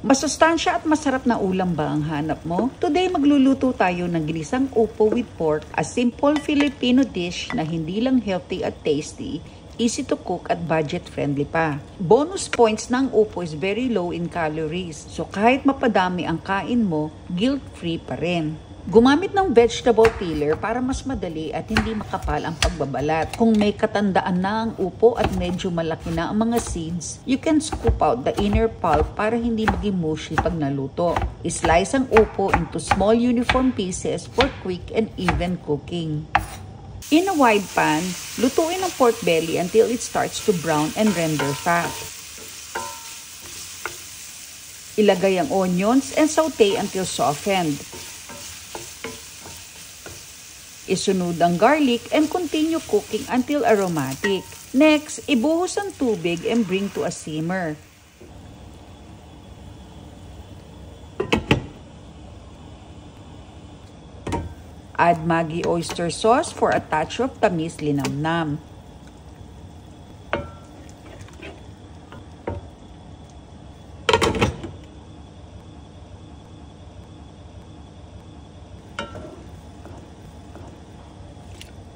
Masustansya at masarap na ulam ba ang hanap mo? Today magluluto tayo ng ginisang upo with pork, a simple Filipino dish na hindi lang healthy at tasty, easy to cook at budget-friendly pa. Bonus points ng upo is very low in calories, so kahit mapadami ang kain mo, guilt-free pa rin. Gumamit ng vegetable peeler para mas madali at hindi makapal ang pagbabalat. Kung may katandaan na ang upo at medyo malaki na ang mga seeds, you can scoop out the inner pulp para hindi maging mushy pag naluto. Slice ang upo into small uniform pieces for quick and even cooking. In a wide pan, lutuin ang pork belly until it starts to brown and render fat. Ilagay ang onions and saute until softened. Isunod ang garlic and continue cooking until aromatic. Next, ibuhos ang tubig and bring to a simmer. Add Maggi oyster sauce for a touch of tamis linamnam.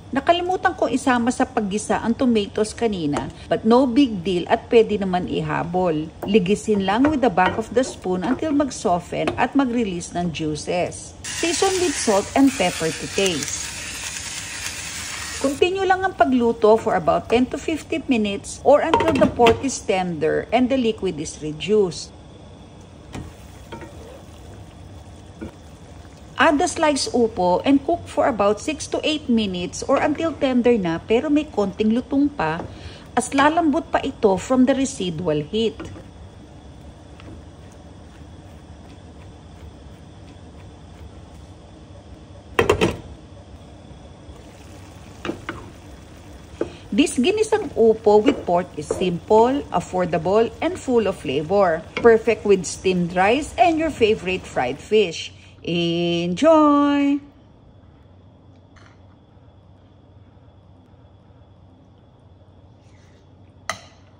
Nakalimutan kong isama sa paggisa ang tomatoes kanina, but no big deal at pwede naman ihabol. Ligisin lang with the back of the spoon until mag-soften at mag-release ng juices. Season with salt and pepper to taste. Continue lang ang pagluto for about 10 to 15 minutes or until the pork is tender and the liquid is reduced. Add the sliced upo and cook for about 6 to 8 minutes or until tender na pero may konting lutong pa as lalambot pa ito from the residual heat. This ginisang upo with pork is simple, affordable, and full of flavor. Perfect with steamed rice and your favorite fried fish. Enjoy!